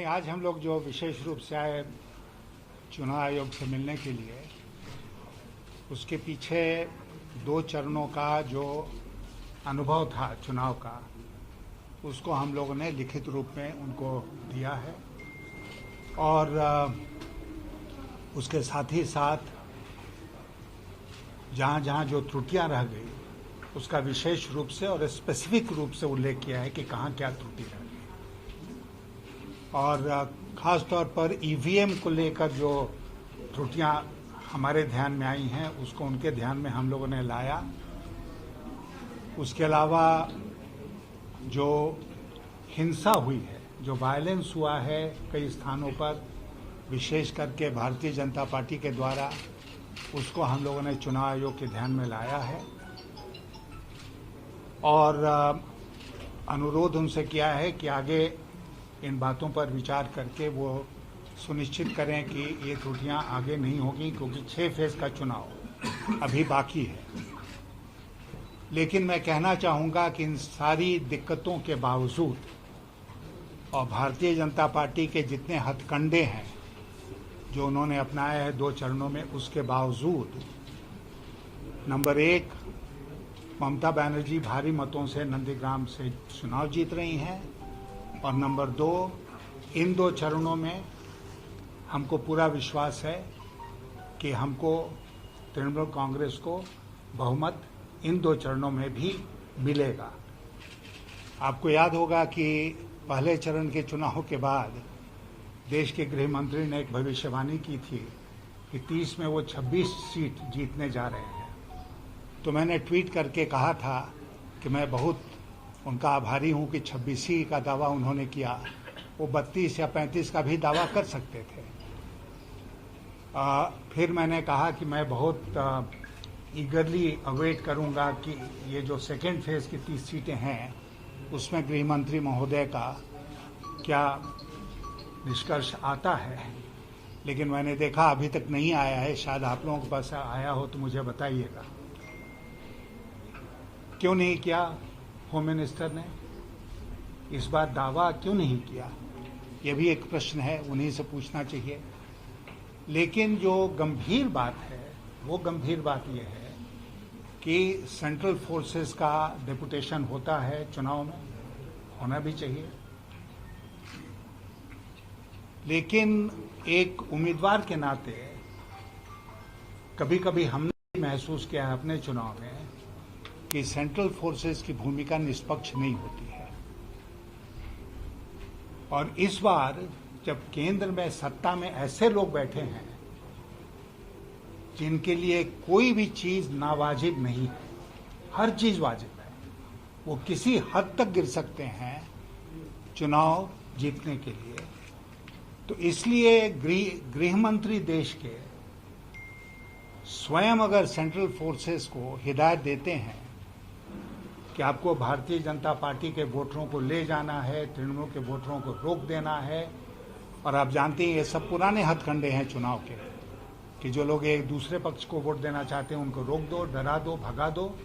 नहीं, आज हम लोग जो विशेष रूप से आए चुनाव आयोग से मिलने के लिए, उसके पीछे 2 चरणों का जो अनुभव था चुनाव का, उसको हम लोगों ने लिखित रूप में उनको दिया है और उसके साथ ही साथ जहाँ जहाँ जो त्रुटियां रह गई उसका विशेष रूप से और स्पेसिफिक रूप से उल्लेख किया है कि कहाँ क्या त्रुटि रह गई। और ख़ास तौर पर ईवीएम को लेकर जो त्रुटियां हमारे ध्यान में आई हैं उसको उनके ध्यान में हम लोगों ने लाया। उसके अलावा जो हिंसा हुई है, जो वायलेंस हुआ है कई स्थानों पर, विशेष करके भारतीय जनता पार्टी के द्वारा, उसको हम लोगों ने चुनाव आयोग के ध्यान में लाया है और अनुरोध उनसे किया है कि आगे इन बातों पर विचार करके वो सुनिश्चित करें कि ये त्रुटियां आगे नहीं होगी, क्योंकि 6 फेज का चुनाव अभी बाकी है। लेकिन मैं कहना चाहूँगा कि इन सारी दिक्कतों के बावजूद और भारतीय जनता पार्टी के जितने हथकंडे हैं जो उन्होंने अपनाए हैं 2 चरणों में, उसके बावजूद नंबर 1, ममता बनर्जी भारी मतों से नंदीग्राम से चुनाव जीत रही हैं और नंबर 2, इन 2 चरणों में हमको पूरा विश्वास है कि हमको तृणमूल कांग्रेस को बहुमत इन 2 चरणों में भी मिलेगा। आपको याद होगा कि पहले चरण के चुनाव के बाद देश के गृह मंत्री ने एक भविष्यवाणी की थी कि 30 में वो 26 सीट जीतने जा रहे हैं। तो मैंने ट्वीट करके कहा था कि मैं बहुत उनका आभारी हूं कि 26 का दावा उन्होंने किया, वो 32 या 35 का भी दावा कर सकते थे। फिर मैंने कहा कि मैं बहुत ईगरली अवेट करूंगा कि ये जो सेकेंड फेज की 30 सीटें हैं उसमें गृह मंत्री महोदय का क्या निष्कर्ष आता है। लेकिन मैंने देखा अभी तक नहीं आया है, शायद आप लोगों के पास आया हो तो मुझे बताइएगा। क्यों नहीं किया होम मिनिस्टर ने इस बार दावा, क्यों नहीं किया? यह भी एक प्रश्न है, उन्हीं से पूछना चाहिए। लेकिन जो गंभीर बात है वो गंभीर बात यह है कि सेंट्रल फोर्सेस का डेपुटेशन होता है चुनाव में, होना भी चाहिए। लेकिन एक उम्मीदवार के नाते कभी कभी हमने महसूस किया है अपने चुनाव में कि सेंट्रल फोर्सेस की भूमिका निष्पक्ष नहीं होती है। और इस बार जब केंद्र में सत्ता में ऐसे लोग बैठे हैं जिनके लिए कोई भी चीज नावाजिब नहीं है, हर चीज वाजिब है, वो किसी हद तक गिर सकते हैं चुनाव जीतने के लिए। तो इसलिए गृह मंत्री देश के स्वयं अगर सेंट्रल फोर्सेस को हिदायत देते हैं कि आपको भारतीय जनता पार्टी के वोटरों को ले जाना है, तृणमूल के वोटरों को रोक देना है, और आप जानते हैं ये सब पुराने हथकंडे हैं चुनाव के कि जो लोग एक दूसरे पक्ष को वोट देना चाहते हैं उनको रोक दो, डरा दो, भगा दो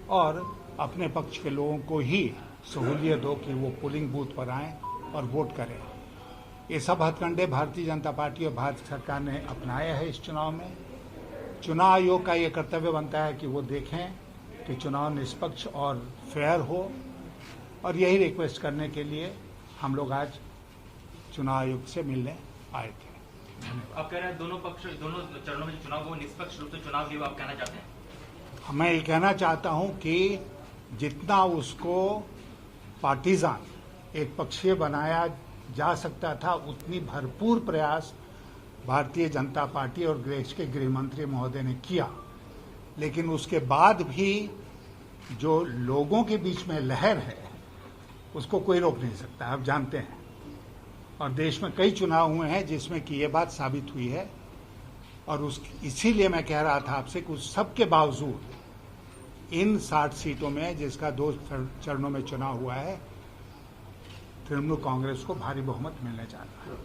और अपने पक्ष के लोगों को ही सहूलियत दो कि वो पोलिंग बूथ पर आएं और वोट करें। ये सब हथकंडे भारतीय जनता पार्टी और भारत सरकार ने अपनाए हैं इस चुनाव में। चुनाव आयोग का ये कर्तव्य बनता है कि वो देखें कि चुनाव निष्पक्ष और फेयर हो, और यही रिक्वेस्ट करने के लिए हम लोग आज चुनाव आयोग से मिलने आए थे। आप कह रहे हैं दोनों चरणों में जो चुनाव वो निष्पक्ष रूप से चुनाव लिए, आप कहना चाहते हैं? मैं ये कहना चाहता हूं कि जितना उसको पार्टीजान, एक पक्षीय बनाया जा सकता था, उतनी भरपूर प्रयास भारतीय जनता पार्टी और देश के गृह मंत्री महोदय ने किया। लेकिन उसके बाद भी जो लोगों के बीच में लहर है उसको कोई रोक नहीं सकता, आप जानते हैं। और देश में कई चुनाव हुए हैं जिसमें कि ये बात साबित हुई है। और इसीलिए मैं कह रहा था आपसे कि उस सब के बावजूद इन 60 सीटों में, जिसका 2 चरणों में चुनाव हुआ है, तृणमूल कांग्रेस को भारी बहुमत मिलने जा रहा है।